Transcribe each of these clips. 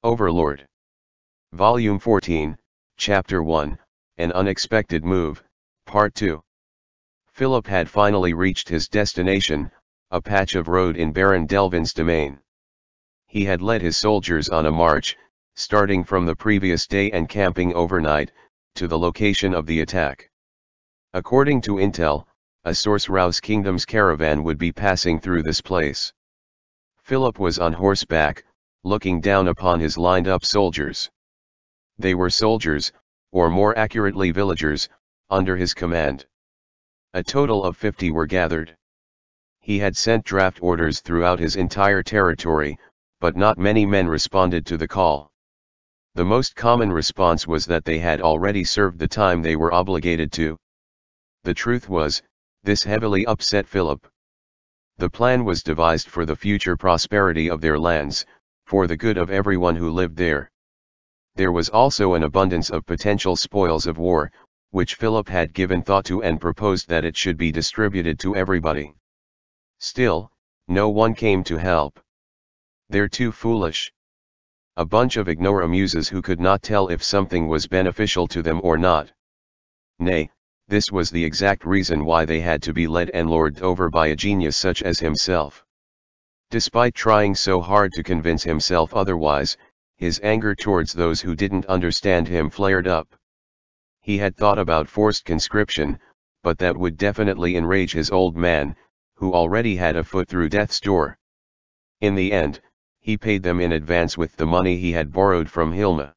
Overlord. Volume 14, Chapter 1, An Unexpected Move, Part 2. Philip had finally reached his destination, a patch of road in Baron Delvin's domain. He had led his soldiers on a march, starting from the previous day and camping overnight, to the location of the attack. According to intel, a Sorcerer's Kingdom's caravan would be passing through this place. Philip was on horseback, looking down upon his lined-up soldiers. They were soldiers, or more accurately villagers, under his command. A total of 50 were gathered. He had sent draft orders throughout his entire territory, but not many men responded to the call. The most common response was that they had already served the time they were obligated to. The truth was, this heavily upset Philip. The plan was devised for the future prosperity of their lands, for the good of everyone who lived there. There was also an abundance of potential spoils of war, which Philip had given thought to and proposed that it should be distributed to everybody. Still, no one came to help. They're too foolish. A bunch of ignoramuses who could not tell if something was beneficial to them or not. Nay, this was the exact reason why they had to be led and lorded over by a genius such as himself. Despite trying so hard to convince himself otherwise, his anger towards those who didn't understand him flared up. He had thought about forced conscription, but that would definitely enrage his old man, who already had a foot through death's door. In the end, he paid them in advance with the money he had borrowed from Hilma.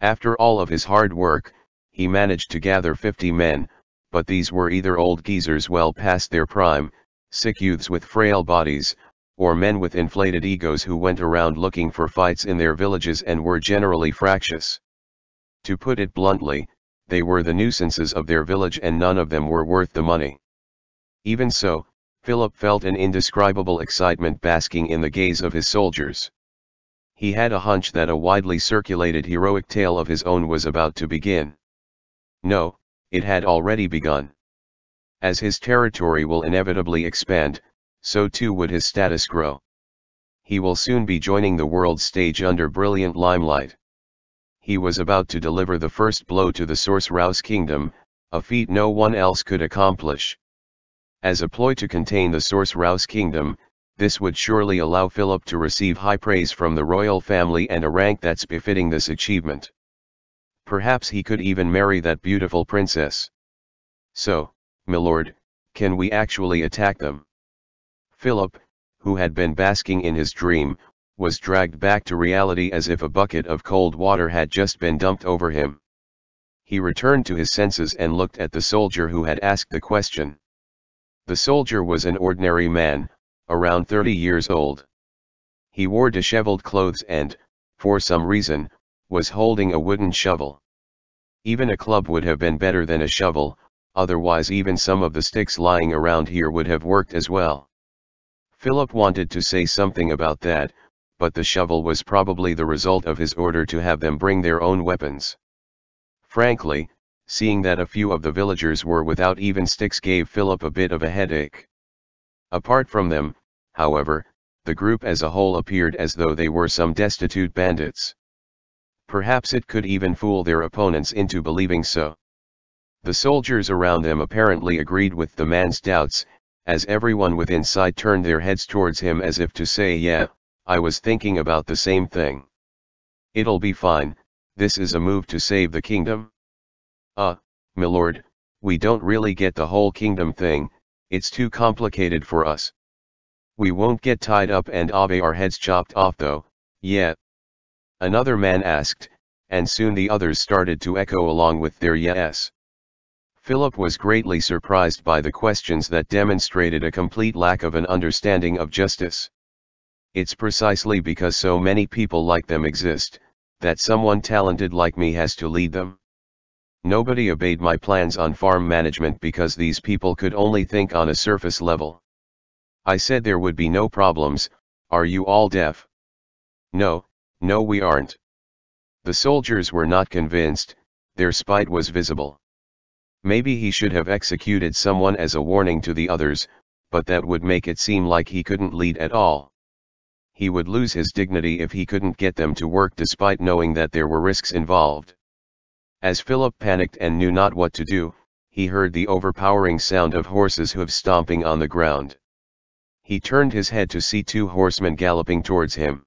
After all of his hard work, he managed to gather 50 men, but these were either old geezers well past their prime, sick youths with frail bodies, or men with inflated egos who went around looking for fights in their villages and were generally fractious. To put it bluntly, they were the nuisances of their village and none of them were worth the money. Even so, Philip felt an indescribable excitement basking in the gaze of his soldiers. He had a hunch that a widely circulated heroic tale of his own was about to begin. No, it had already begun. As his territory will inevitably expand, so too would his status grow. He will soon be joining the world stage under brilliant limelight. He was about to deliver the first blow to the Sorcerer's Kingdom, a feat no one else could accomplish. As a ploy to contain the Sorcerer's Kingdom, this would surely allow Philip to receive high praise from the royal family and a rank that's befitting this achievement. Perhaps he could even marry that beautiful princess. So, my lord, can we actually attack them? Philip, who had been basking in his dream, was dragged back to reality as if a bucket of cold water had just been dumped over him. He returned to his senses and looked at the soldier who had asked the question. The soldier was an ordinary man, around 30 years old. He wore disheveled clothes and, for some reason, was holding a wooden shovel. Even a club would have been better than a shovel, otherwise even some of the sticks lying around here would have worked as well. Philip wanted to say something about that, but the shovel was probably the result of his order to have them bring their own weapons. Frankly, seeing that a few of the villagers were without even sticks gave Philip a bit of a headache. Apart from them, however, the group as a whole appeared as though they were some destitute bandits. Perhaps it could even fool their opponents into believing so. The soldiers around them apparently agreed with the man's doubts, as everyone within sight turned their heads towards him as if to say, "Yeah, I was thinking about the same thing. It'll be fine, this is a move to save the kingdom." My lord, we don't really get the whole kingdom thing, it's too complicated for us. We won't get tied up and have our heads chopped off though, yeah. Another man asked, and soon the others started to echo along with their yes. Philip was greatly surprised by the questions that demonstrated a complete lack of an understanding of justice. It's precisely because so many people like them exist, that someone talented like me has to lead them. Nobody obeyed my plans on farm management because these people could only think on a surface level. I said there would be no problems, are you all deaf? No, we aren't. The soldiers were not convinced, their spite was visible. Maybe he should have executed someone as a warning to the others, but that would make it seem like he couldn't lead at all. he would lose his dignity if he couldn't get them to work despite knowing that there were risks involved. As Philip panicked and knew not what to do, he heard the overpowering sound of horses' hooves stomping on the ground. He turned his head to see two horsemen galloping towards him.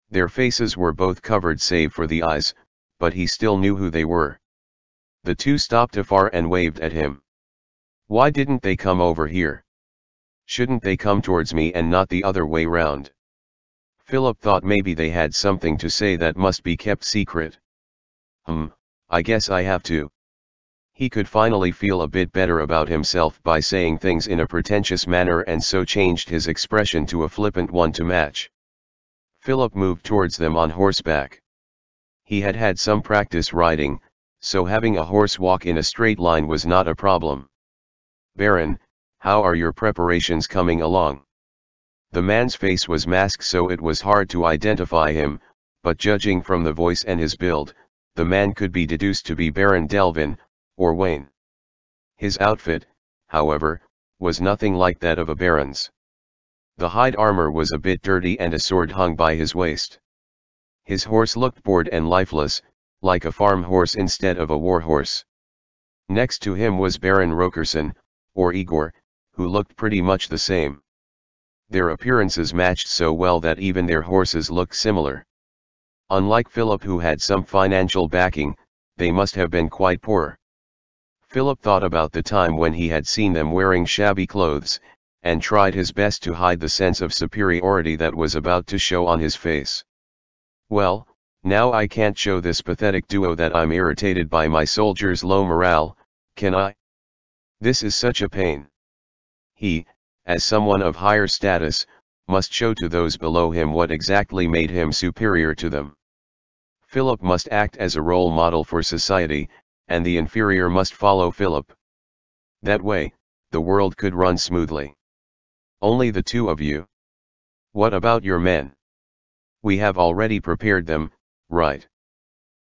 Their faces were both covered save for the eyes, but he still knew who they were. The two stopped afar and waved at him. Why didn't they come over here? Shouldn't they come towards me and not the other way round? Philip thought maybe they had something to say that must be kept secret. I guess I have to. He could finally feel a bit better about himself by saying things in a pretentious manner and so changed his expression to a flippant one to match. Philip moved towards them on horseback. He had had some practice riding, so having a horse walk in a straight line was not a problem. Baron, how are your preparations coming along? The man's face was masked so it was hard to identify him, but judging from the voice and his build, the man could be deduced to be Baron Delvin, or Wayne. His outfit, however, was nothing like that of a baron's. The hide armor was a bit dirty and a sword hung by his waist. His horse looked bored and lifeless, like a farm horse instead of a war horse. Next to him was Baron Rokerson, or Igor, who looked pretty much the same. Their appearances matched so well that even their horses looked similar. Unlike Philip, who had some financial backing, they must have been quite poor. Philip thought about the time when he had seen them wearing shabby clothes, and tried his best to hide the sense of superiority that was about to show on his face. Well, now I can't show this pathetic duo that I'm irritated by my soldiers' low morale, can I? This is such a pain. He, as someone of higher status, must show to those below him what exactly made him superior to them. Philip must act as a role model for society, and the inferior must follow Philip. That way, the world could run smoothly. Only the two of you. What about your men? We have already prepared them, right?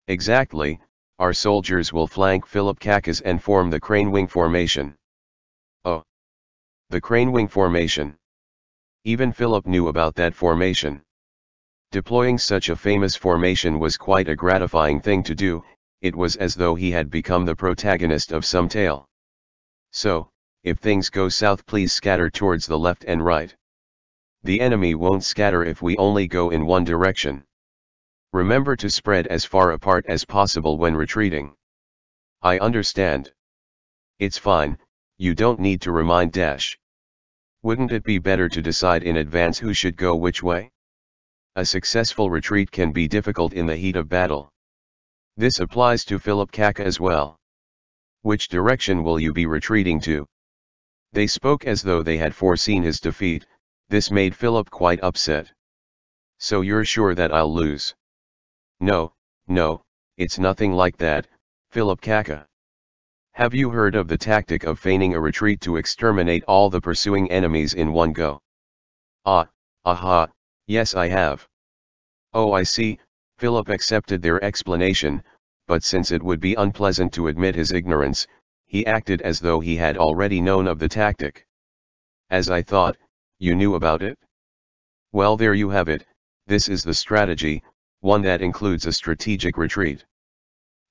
Exactly, our soldiers will flank Philip Kakas and form the crane wing formation. Oh. The crane wing formation. Even Philip knew about that formation. Deploying such a famous formation was quite a gratifying thing to do. It was as though he had become the protagonist of some tale. So, if things go south, please scatter towards the left and right. The enemy won't scatter if we only go in one direction. Remember to spread as far apart as possible when retreating. I understand. It's fine, you don't need to remind Dash. Wouldn't it be better to decide in advance who should go which way? A successful retreat can be difficult in the heat of battle. This applies to Philip Kaka as well. Which direction will you be retreating to? They spoke as though they had foreseen his defeat. This made Philip quite upset. So you're sure that I'll lose? No, it's nothing like that, Philip Kaka. Have you heard of the tactic of feigning a retreat to exterminate all the pursuing enemies in one go? Yes I have. Oh, I see. Philip accepted their explanation, but since it would be unpleasant to admit his ignorance, he acted as though he had already known of the tactic. As I thought, you knew about it? Well, there you have it. This is the strategy, one that includes a strategic retreat.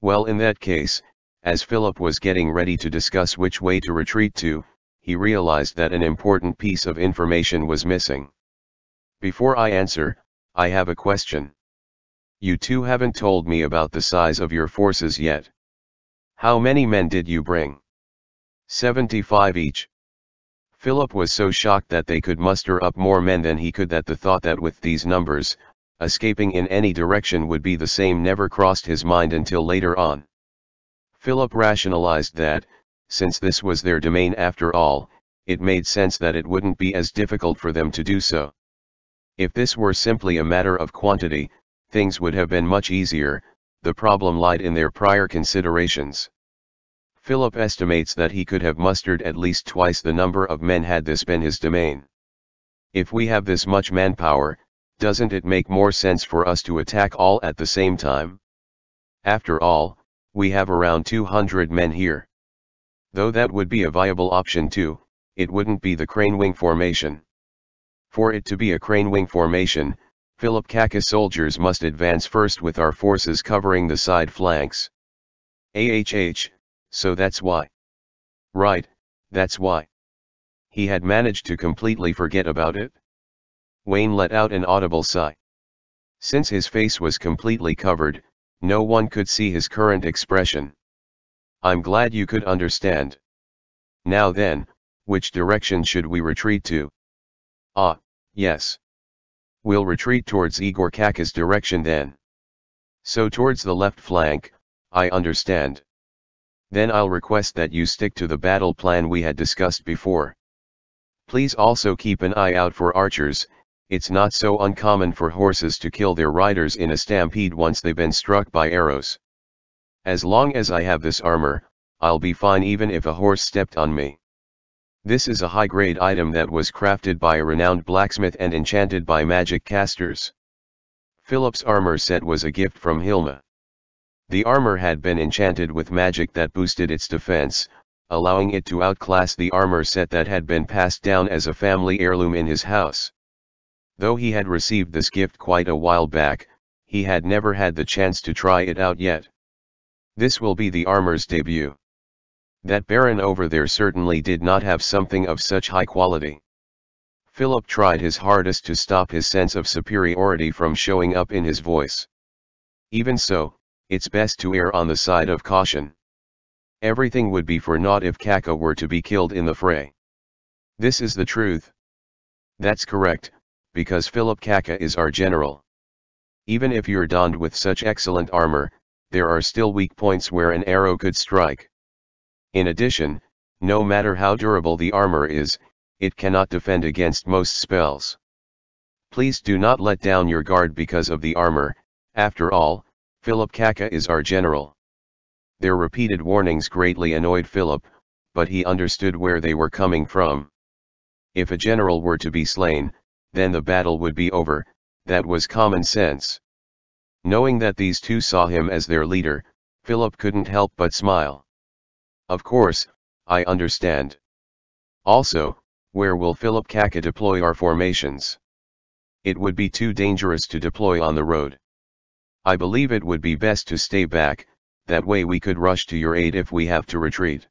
Well, in that case, as Philip was getting ready to discuss which way to retreat to, he realized that an important piece of information was missing. Before I answer, I have a question. You two haven't told me about the size of your forces yet. How many men did you bring? 75 each. Philip was so shocked that they could muster up more men than he could that the thought that with these numbers, escaping in any direction would be the same never crossed his mind until later on. Philip rationalized that, since this was their domain after all, it made sense that it wouldn't be as difficult for them to do so. If this were simply a matter of quantity, things would have been much easier. The problem lied in their prior considerations. Philip estimates that he could have mustered at least twice the number of men had this been his domain. If we have this much manpower, doesn't it make more sense for us to attack all at the same time? After all, we have around 200 men here. Though that would be a viable option too, it wouldn't be the crane wing formation. For it to be a crane wing formation, Philip Kaka soldiers must advance first with our forces covering the side flanks. So that's why. Right, that's why. He had managed to completely forget about it. Wayne let out an audible sigh. Since his face was completely covered, no one could see his current expression. I'm glad you could understand. Now then, which direction should we retreat to? Ah, yes. We'll retreat towards Igor Kaka's direction then. So towards the left flank, I understand. Then I'll request that you stick to the battle plan we had discussed before. Please also keep an eye out for archers. It's not so uncommon for horses to kill their riders in a stampede once they've been struck by arrows. As long as I have this armor, I'll be fine even if a horse stepped on me. This is a high-grade item that was crafted by a renowned blacksmith and enchanted by magic casters. Philip's armor set was a gift from Hilma. The armor had been enchanted with magic that boosted its defense, allowing it to outclass the armor set that had been passed down as a family heirloom in his house. Though he had received this gift quite a while back, he had never had the chance to try it out yet. This will be the armor's debut. That Baron over there certainly did not have something of such high quality. Philip tried his hardest to stop his sense of superiority from showing up in his voice. Even so, it's best to err on the side of caution. Everything would be for naught if Kaka were to be killed in the fray. This is the truth. That's correct, because Philip Kaka is our general. Even if you're donned with such excellent armor, there are still weak points where an arrow could strike. In addition, no matter how durable the armor is, it cannot defend against most spells. Please do not let down your guard because of the armor. After all, Philip Kaka is our general. Their repeated warnings greatly annoyed Philip, but he understood where they were coming from. If a general were to be slain, then the battle would be over. That was common sense. Knowing that these two saw him as their leader, Philip couldn't help but smile. Of course, I understand. Also, where will Philip Kaka deploy our formations? It would be too dangerous to deploy on the road. I believe it would be best to stay back, that way we could rush to your aid if we have to retreat.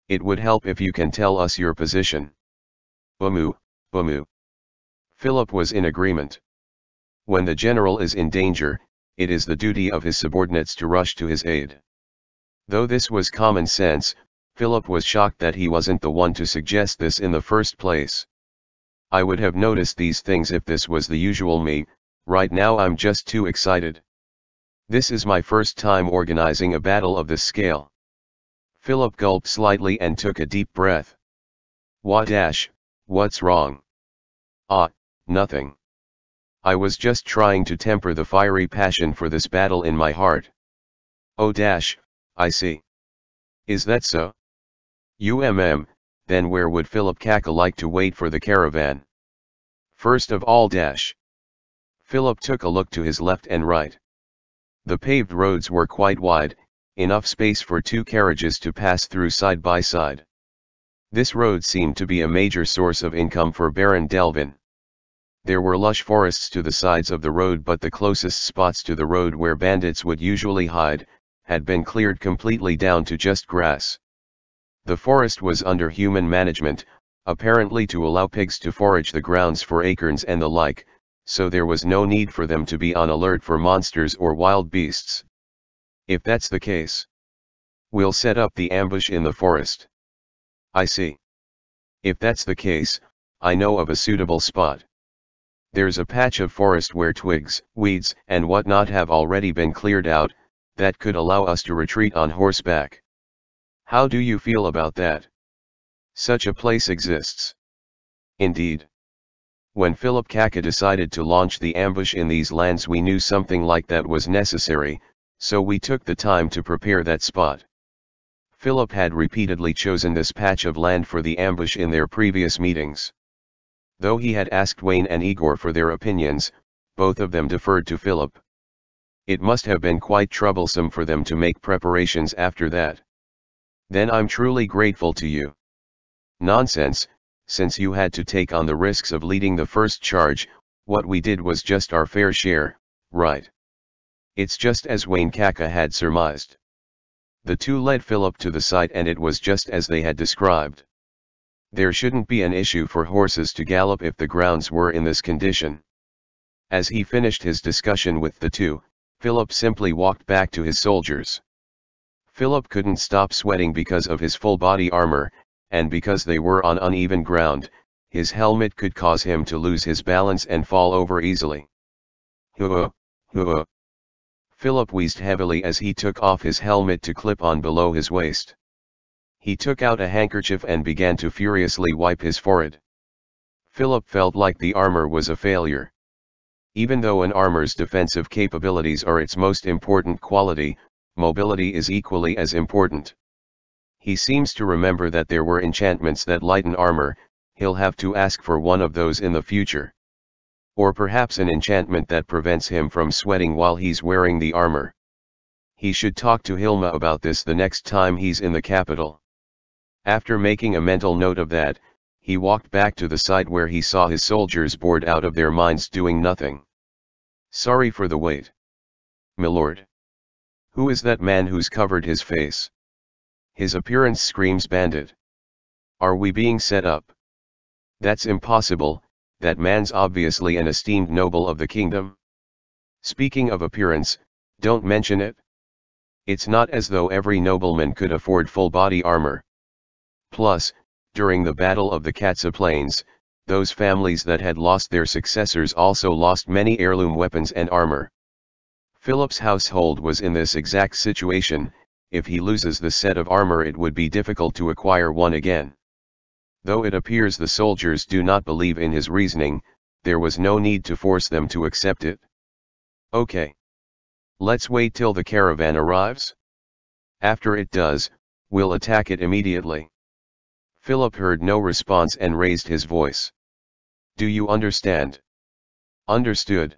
It would help if you can tell us your position. Umu. Philip was in agreement. When the general is in danger, it is the duty of his subordinates to rush to his aid. Though this was common sense, Philip was shocked that he wasn't the one to suggest this in the first place. I would have noticed these things if this was the usual me. Right now I'm just too excited. This is my first time organizing a battle of this scale. Philip gulped slightly and took a deep breath. What's wrong? Nothing. I was just trying to temper the fiery passion for this battle in my heart. I see. Is that so? Then where would Philip Kaka like to wait for the caravan? First of all Philip took a look to his left and right. The paved roads were quite wide, enough space for two carriages to pass through side by side. This road seemed to be a major source of income for Baron Delvin. There were lush forests to the sides of the road, but the closest spots to the road where bandits would usually hide, had been cleared completely down to just grass. The forest was under human management, apparently to allow pigs to forage the grounds for acorns and the like, so there was no need for them to be on alert for monsters or wild beasts. If that's the case, we'll set up the ambush in the forest. I see. If that's the case, I know of a suitable spot. There's a patch of forest where twigs, weeds, and whatnot have already been cleared out, that could allow us to retreat on horseback. How do you feel about that? Such a place exists. Indeed. When Philip Kaka decided to launch the ambush in these lands, we knew something like that was necessary, so we took the time to prepare that spot. Philip had repeatedly chosen this patch of land for the ambush in their previous meetings. Though he had asked Wayne and Igor for their opinions, both of them deferred to Philip. It must have been quite troublesome for them to make preparations after that. Then I'm truly grateful to you. Nonsense, since you had to take on the risks of leading the first charge, what we did was just our fair share, right? It's just as Wayne Kaka had surmised. The two led Philip to the site and it was just as they had described. There shouldn't be an issue for horses to gallop if the grounds were in this condition. As he finished his discussion with the two, Philip simply walked back to his soldiers. Philip couldn't stop sweating because of his full body armor, and because they were on uneven ground, his helmet could cause him to lose his balance and fall over easily. Hoo-ah, hoo-ah. Philip wheezed heavily as he took off his helmet to clip on below his waist. He took out a handkerchief and began to furiously wipe his forehead. Philip felt like the armor was a failure. Even though an armor's defensive capabilities are its most important quality, mobility is equally as important. He seems to remember that there were enchantments that lighten armor. He'll have to ask for one of those in the future. Or perhaps an enchantment that prevents him from sweating while he's wearing the armor. He should talk to Hilma about this the next time he's in the capital. After making a mental note of that, he walked back to the site where he saw his soldiers bored out of their minds doing nothing. Sorry for the wait. Milord. Who is that man who's covered his face? His appearance screams bandit. Are we being set up? That's impossible, that man's obviously an esteemed noble of the kingdom. Speaking of appearance, don't mention it. It's not as though every nobleman could afford full body armor. Plus, during the Battle of the Katsa Plains, those families that had lost their successors also lost many heirloom weapons and armor. Philip's household was in this exact situation. If he loses the set of armor it would be difficult to acquire one again. Though it appears the soldiers do not believe in his reasoning, there was no need to force them to accept it. Okay. Let's wait till the caravan arrives. After it does, we'll attack it immediately. Philip heard no response and raised his voice. Do you understand? Understood.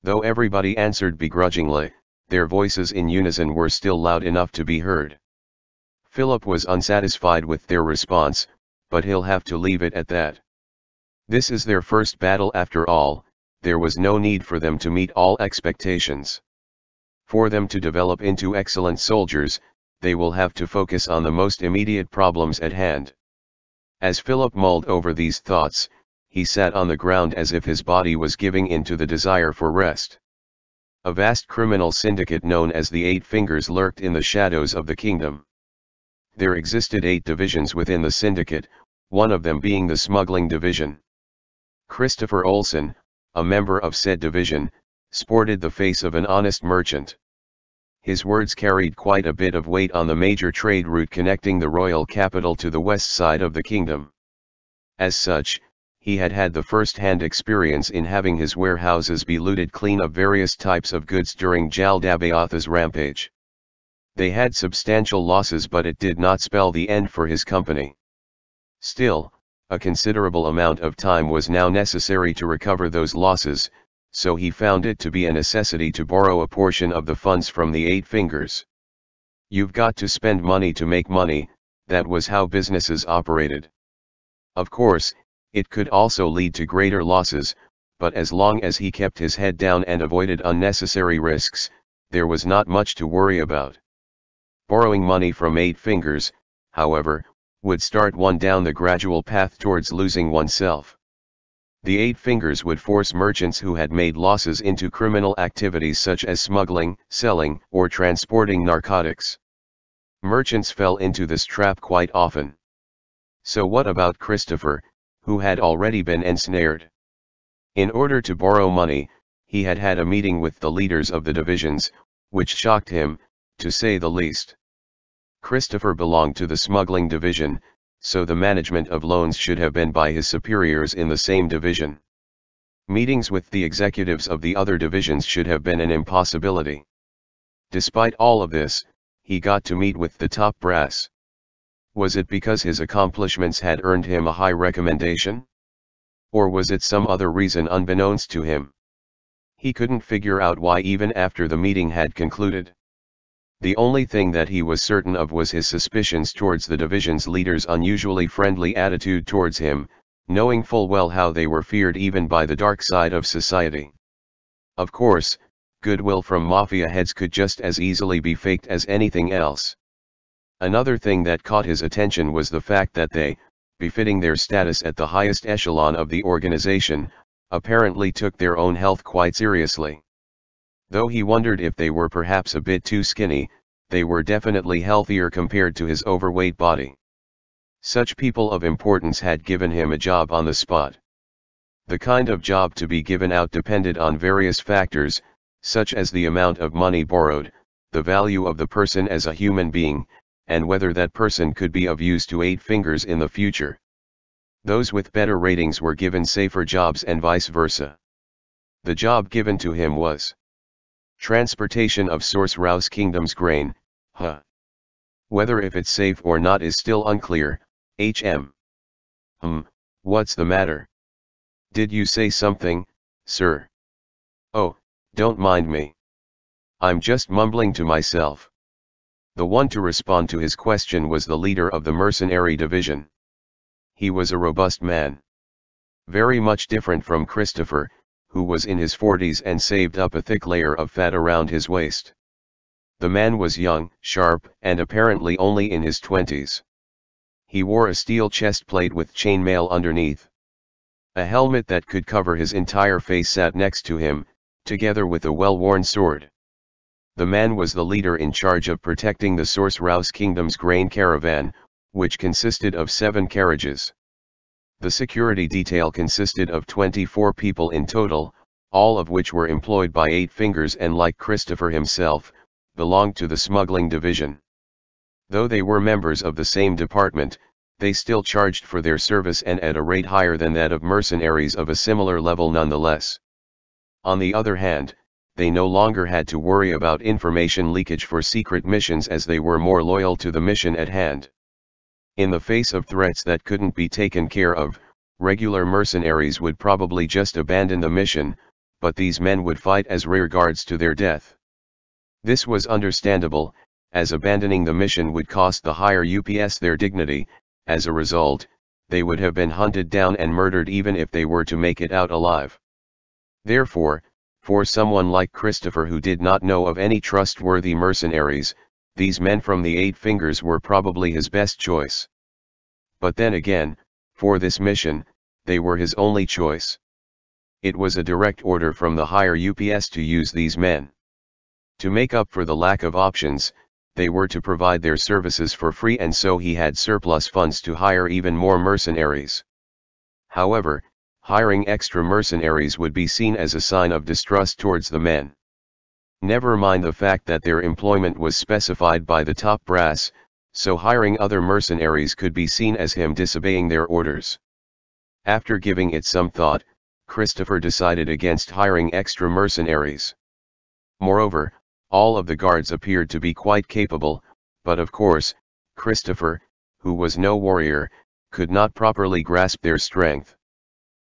Though everybody answered begrudgingly, their voices in unison were still loud enough to be heard. Philip was unsatisfied with their response, but he'll have to leave it at that. This is their first battle after all. There was no need for them to meet all expectations. For them to develop into excellent soldiers, they will have to focus on the most immediate problems at hand. As Philip mulled over these thoughts, he sat on the ground as if his body was giving in to the desire for rest. A vast criminal syndicate known as the Eight Fingers lurked in the shadows of the kingdom. There existed 8 divisions within the syndicate, one of them being the smuggling division. Christopher Olsen, a member of said division, sported the face of an honest merchant. His words carried quite a bit of weight on the major trade route connecting the royal capital to the west side of the kingdom. As such, he had had the first-hand experience in having his warehouses be looted clean of various types of goods during Jaldabaoth's rampage. They had substantial losses, but it did not spell the end for his company. Still, a considerable amount of time was now necessary to recover those losses, so he found it to be a necessity to borrow a portion of the funds from the Eight Fingers. You've got to spend money to make money, that was how businesses operated. Of course, it could also lead to greater losses, but as long as he kept his head down and avoided unnecessary risks, there was not much to worry about. Borrowing money from Eight Fingers, however, would start one down the gradual path towards losing oneself. The Eight Fingers would force merchants who had made losses into criminal activities such as smuggling, selling, or transporting narcotics. Merchants fell into this trap quite often. So what about Christopher, who had already been ensnared? In order to borrow money, he had had a meeting with the leaders of the divisions, which shocked him, to say the least. Christopher belonged to the smuggling division, so the management of loans should have been by his superiors in the same division. Meetings with the executives of the other divisions should have been an impossibility. Despite all of this, he got to meet with the top brass. Was it because his accomplishments had earned him a high recommendation? Or was it some other reason unbeknownst to him? He couldn't figure out why even after the meeting had concluded. The only thing that he was certain of was his suspicions towards the division's leader's unusually friendly attitude towards him, knowing full well how they were feared even by the dark side of society. Of course, goodwill from mafia heads could just as easily be faked as anything else. Another thing that caught his attention was the fact that they, befitting their status at the highest echelon of the organization, apparently took their own health quite seriously. Though he wondered if they were perhaps a bit too skinny, they were definitely healthier compared to his overweight body. Such people of importance had given him a job on the spot. The kind of job to be given out depended on various factors, such as the amount of money borrowed, the value of the person as a human being, and whether that person could be of use to Eight Fingers in the future. Those with better ratings were given safer jobs and vice versa. The job given to him was transportation of Source Rouse Kingdom's grain, Whether if it's safe or not is still unclear. What's the matter? Did you say something, sir? Oh, don't mind me. I'm just mumbling to myself. The one to respond to his question was the leader of the mercenary division. He was a robust man. Very much different from Christopher, who was in his 40s and saved up a thick layer of fat around his waist. The man was young, sharp, and apparently only in his 20s. He wore a steel chest plate with chainmail underneath. A helmet that could cover his entire face sat next to him, together with a well-worn sword. The man was the leader in charge of protecting the Source Rouse Kingdom's grain caravan, which consisted of 7 carriages. The security detail consisted of 24 people in total, all of which were employed by Eight Fingers and, like Christopher himself, belonged to the smuggling division. Though they were members of the same department, they still charged for their service and at a rate higher than that of mercenaries of a similar level nonetheless. On the other hand, they no longer had to worry about information leakage for secret missions as they were more loyal to the mission at hand. In the face of threats that couldn't be taken care of, regular mercenaries would probably just abandon the mission, but these men would fight as rearguards to their death. This was understandable, as abandoning the mission would cost the higher UPS their dignity. As a result, they would have been hunted down and murdered even if they were to make it out alive. Therefore, for someone like Christopher who did not know of any trustworthy mercenaries, these men from the Eight Fingers were probably his best choice. But then again, for this mission, they were his only choice. It was a direct order from the higher UPS to use these men. To make up for the lack of options, they were to provide their services for free, and so he had surplus funds to hire even more mercenaries. However, hiring extra mercenaries would be seen as a sign of distrust towards the men. Never mind the fact that their employment was specified by the top brass, so hiring other mercenaries could be seen as him disobeying their orders. After giving it some thought, Christopher decided against hiring extra mercenaries. Moreover, all of the guards appeared to be quite capable, but of course, Christopher, who was no warrior, could not properly grasp their strength.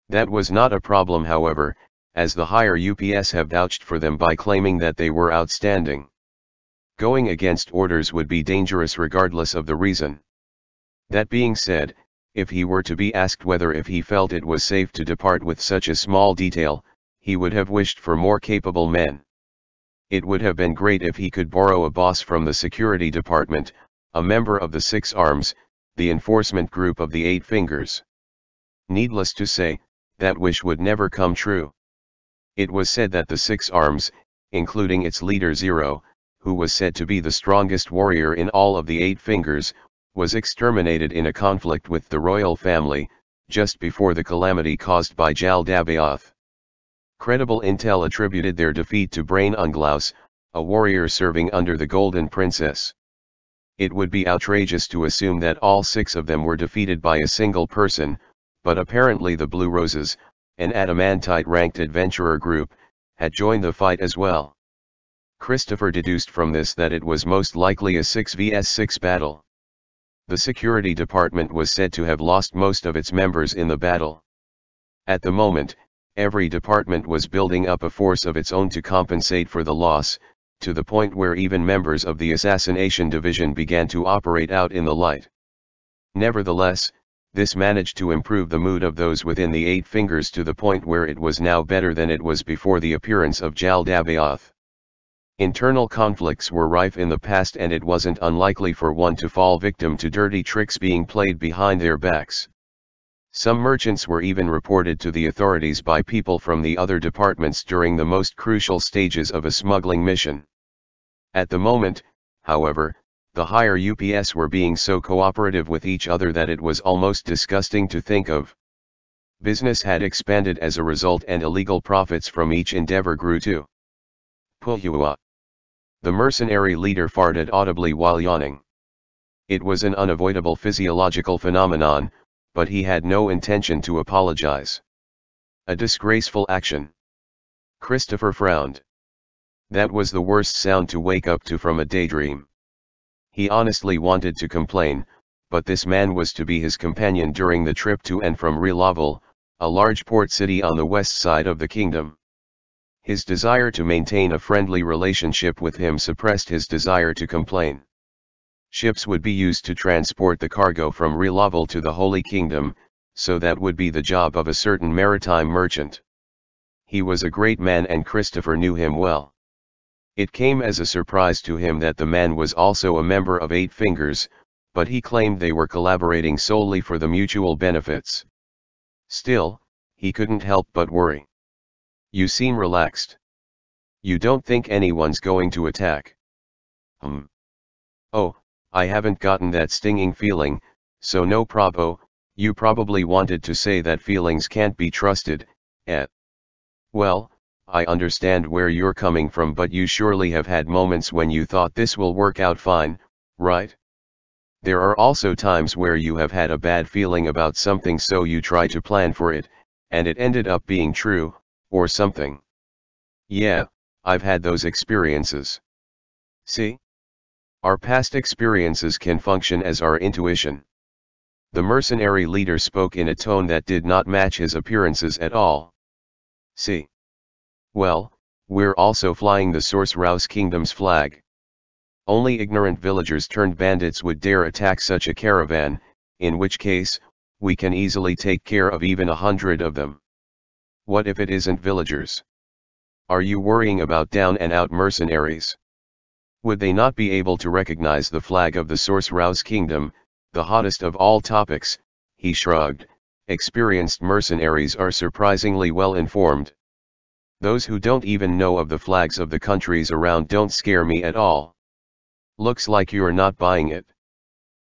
That was not a problem, however, as the higher UPS have vouched for them by claiming that they were outstanding. Going against orders would be dangerous regardless of the reason. That being said, if he were to be asked whether if he felt it was safe to depart with such a small detail, he would have wished for more capable men. It would have been great if he could borrow a boss from the security department, a member of the Six Arms, the enforcement group of the Eight Fingers. Needless to say, that wish would never come true. It was said that the Six Arms, including its leader Zero, who was said to be the strongest warrior in all of the Eight Fingers, was exterminated in a conflict with the royal family, just before the calamity caused by Jal Dabaoth. Credible intel attributed their defeat to Brain Unglaus, a warrior serving under the Golden Princess. It would be outrageous to assume that all 6 of them were defeated by a single person, but apparently the Blue Roses, an adamantite-ranked adventurer group, had joined the fight as well. Christopher deduced from this that it was most likely a 6 vs 6 battle. The security department was said to have lost most of its members in the battle. At the moment, every department was building up a force of its own to compensate for the loss, to the point where even members of the assassination division began to operate out in the light. Nevertheless, this managed to improve the mood of those within the Eight Fingers to the point where it was now better than it was before the appearance of Jaldabaoth. Internal conflicts were rife in the past, and it wasn't unlikely for one to fall victim to dirty tricks being played behind their backs. Some merchants were even reported to the authorities by people from the other departments during the most crucial stages of a smuggling mission. At the moment, however, the higher UPS were being so cooperative with each other that it was almost disgusting to think of. Business had expanded as a result, and illegal profits from each endeavor grew too. Puhua. The mercenary leader farted audibly while yawning. It was an unavoidable physiological phenomenon, but he had no intention to apologize. A disgraceful action. Christopher frowned. That was the worst sound to wake up to from a daydream. He honestly wanted to complain, but this man was to be his companion during the trip to and from Rilaval, a large port city on the west side of the kingdom. His desire to maintain a friendly relationship with him suppressed his desire to complain. Ships would be used to transport the cargo from Rilaval to the Holy Kingdom, so that would be the job of a certain maritime merchant. He was a great man, and Christopher knew him well. It came as a surprise to him that the man was also a member of Eight Fingers, but he claimed they were collaborating solely for the mutual benefits. Still, he couldn't help but worry. You seem relaxed. You don't think anyone's going to attack? Oh, I haven't gotten that stinging feeling, so no probo. You probably wanted to say that feelings can't be trusted, eh? Well, I understand where you're coming from, but you surely have had moments when you thought this will work out fine, right? There are also times where you have had a bad feeling about something, so you try to plan for it, and it ended up being true, or something. Yeah, I've had those experiences. See? Our past experiences can function as our intuition. The mercenary leader spoke in a tone that did not match his appearances at all. See? Well, we're also flying the Sorcerer's Kingdom's flag. Only ignorant villagers turned bandits would dare attack such a caravan, in which case, we can easily take care of even 100 of them. What if it isn't villagers? Are you worrying about down-and-out mercenaries? Would they not be able to recognize the flag of the Sorcerer's Kingdom, the hottest of all topics? He shrugged. Experienced mercenaries are surprisingly well informed. Those who don't even know of the flags of the countries around don't scare me at all. Looks like you're not buying it.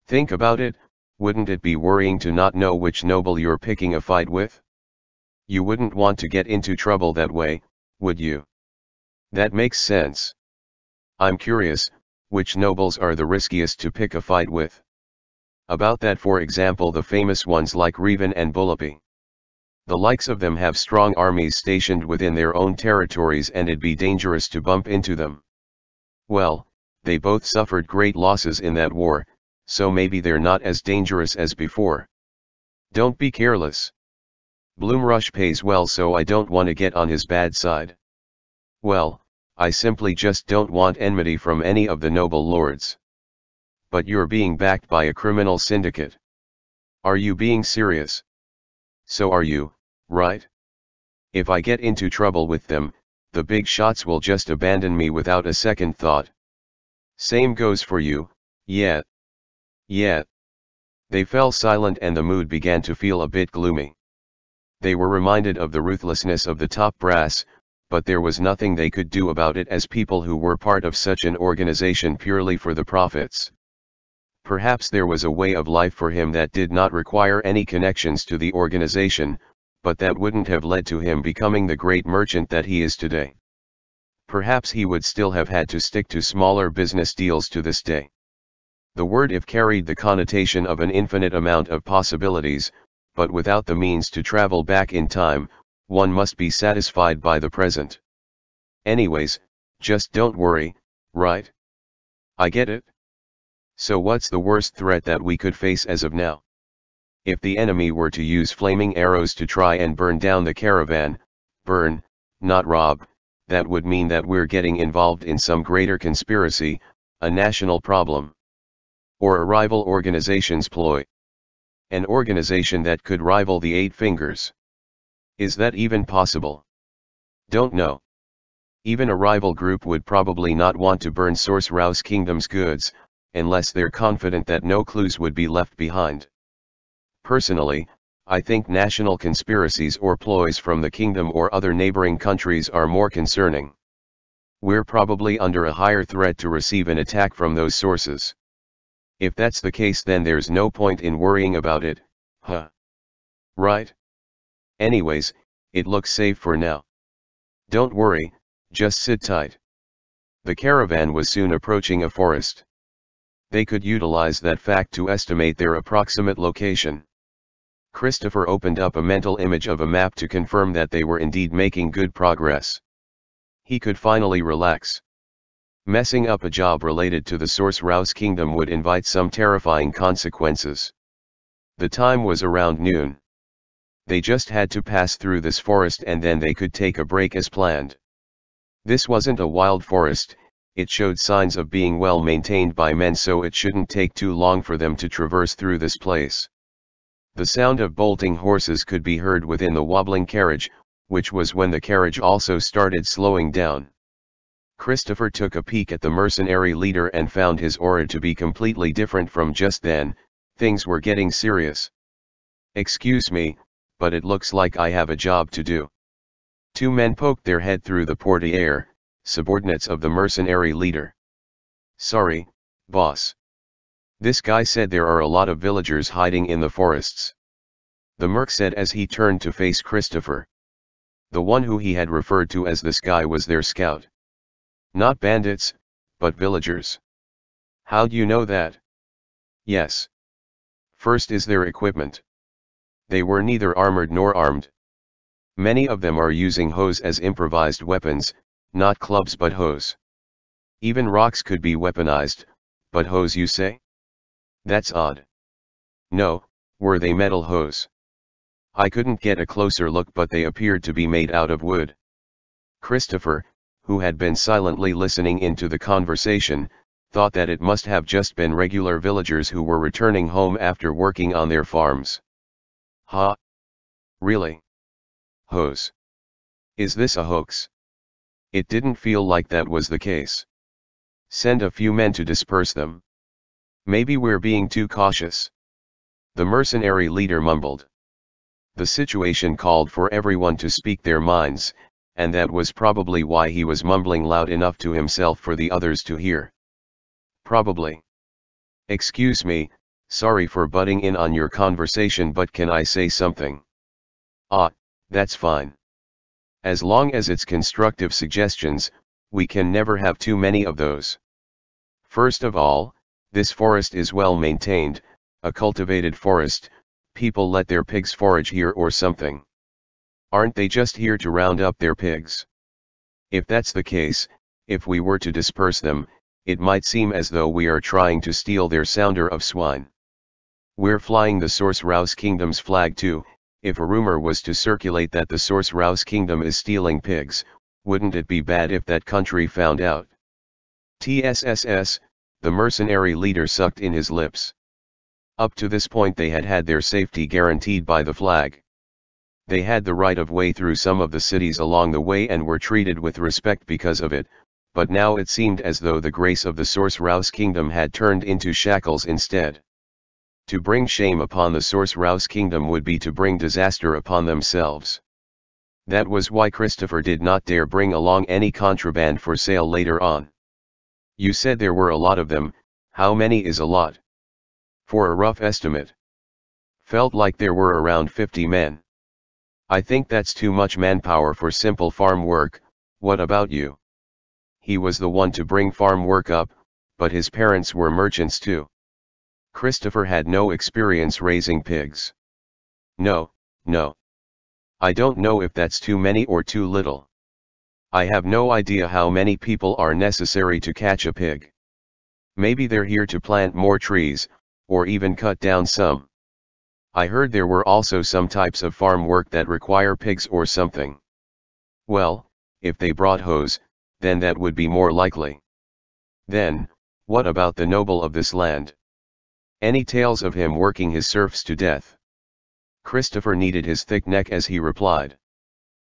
Think about it, wouldn't it be worrying to not know which noble you're picking a fight with? You wouldn't want to get into trouble that way, would you? That makes sense. I'm curious, which nobles are the riskiest to pick a fight with? About that, for example, the famous ones like Revan and Bulapi. The likes of them have strong armies stationed within their own territories, and it'd be dangerous to bump into them. Well, they both suffered great losses in that war, so maybe they're not as dangerous as before. Don't be careless. Bloomrush pays well, so I don't want to get on his bad side. Well, I simply just don't want enmity from any of the noble lords. But you're being backed by a criminal syndicate. Are you being serious? So are you, right? If I get into trouble with them, the big shots will just abandon me without a second thought. Same goes for you, yeah. Yeah. They fell silent, and the mood began to feel a bit gloomy. They were reminded of the ruthlessness of the top brass, but there was nothing they could do about it as people who were part of such an organization purely for the profits. Perhaps there was a way of life for him that did not require any connections to the organization, but that wouldn't have led to him becoming the great merchant that he is today. Perhaps he would still have had to stick to smaller business deals to this day. The word "if" carried the connotation of an infinite amount of possibilities, but without the means to travel back in time, one must be satisfied by the present. Anyways, just don't worry, right? I get it. So what's the worst threat that we could face as of now? If the enemy were to use flaming arrows to try and burn down the caravan, burn, not rob, that would mean that we're getting involved in some greater conspiracy, a national problem. Or a rival organization's ploy. An organization that could rival the Eight Fingers. Is that even possible? Don't know. Even a rival group would probably not want to burn Source Rouse Kingdom's goods, unless they're confident that no clues would be left behind. Personally, I think national conspiracies or ploys from the kingdom or other neighboring countries are more concerning. We're probably under a higher threat to receive an attack from those sources. If that's the case, then there's no point in worrying about it, huh? Right? Anyways, it looks safe for now. Don't worry, just sit tight. The caravan was soon approaching a forest. They could utilize that fact to estimate their approximate location. Christopher opened up a mental image of a map to confirm that they were indeed making good progress. He could finally relax. Messing up a job related to the Source Rouse Kingdom would invite some terrifying consequences. The time was around noon. They just had to pass through this forest and then they could take a break as planned. This wasn't a wild forest, it showed signs of being well maintained by men, so it shouldn't take too long for them to traverse through this place. The sound of bolting horses could be heard within the wobbling carriage, which was when the carriage also started slowing down. Christopher took a peek at the mercenary leader and found his aura to be completely different from just then. Things were getting serious. "Excuse me, but it looks like I have a job to do." Two men poked their head through the portiere, subordinates of the mercenary leader. "Sorry, boss. This guy said there are a lot of villagers hiding in the forests." The merc said as he turned to face Christopher. The one who he had referred to as this guy was their scout. "Not bandits, but villagers." "How'd you know that?" "Yes. First is their equipment. They were neither armored nor armed. Many of them are using hoes as improvised weapons, not clubs but hoes. Even rocks could be weaponized, but hoes you say? That's odd." "No, were they metal hoes?" "I couldn't get a closer look, but they appeared to be made out of wood." Christopher, who had been silently listening into the conversation, thought that it must have just been regular villagers who were returning home after working on their farms. "Huh? Really? Hoes? Is this a hoax?" It didn't feel like that was the case. "Send a few men to disperse them. Maybe we're being too cautious," the mercenary leader mumbled. The situation called for everyone to speak their minds, and that was probably why he was mumbling loud enough to himself for the others to hear. "Probably. Excuse me, sorry for butting in on your conversation, but can I say something?" "Ah, that's fine. As long as it's constructive suggestions, we can never have too many of those. First of all, this forest is well maintained, a cultivated forest. People let their pigs forage here or something. Aren't they just here to round up their pigs? If that's the case, if we were to disperse them, it might seem as though we are trying to steal their sounder of swine. We're flying the Source Rouse Kingdom's flag too. If a rumor was to circulate that the Source Rouse Kingdom is stealing pigs, wouldn't it be bad if that country found out?" "TSSS," the mercenary leader sucked in his lips. Up to this point they had had their safety guaranteed by the flag. They had the right of way through some of the cities along the way and were treated with respect because of it, but now it seemed as though the grace of the Source Rouse Kingdom had turned into shackles instead. To bring shame upon the Source Rouse Kingdom would be to bring disaster upon themselves. That was why Christopher did not dare bring along any contraband for sale later on. "You said there were a lot of them. How many is a lot?" "For a rough estimate. Felt like there were around 50 men. I think that's too much manpower for simple farm work. What about you?" He was the one to bring farm work up, but his parents were merchants too. Christopher had no experience raising pigs. No. I don't know if that's too many or too little. I have no idea how many people are necessary to catch a pig. Maybe they're here to plant more trees, or even cut down some. I heard there were also some types of farm work that require pigs or something. Well, if they brought hose, then that would be more likely. Then, what about the noble of this land? Any tales of him working his serfs to death? Christopher kneaded his thick neck as he replied.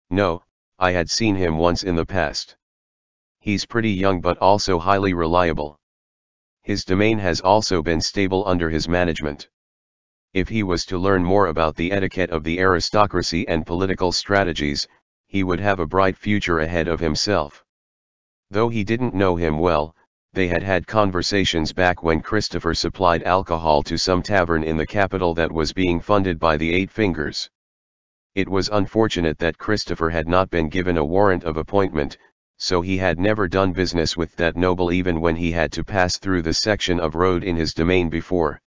No, I had seen him once in the past. He's pretty young but also highly reliable. His domain has also been stable under his management. If he was to learn more about the etiquette of the aristocracy and political strategies, he would have a bright future ahead of himself. Though he didn't know him well, they had had conversations back when Christopher supplied alcohol to some tavern in the capital that was being funded by the Eight Fingers. It was unfortunate that Christopher had not been given a warrant of appointment, so he had never done business with that noble even when he had to pass through the section of road in his domain before.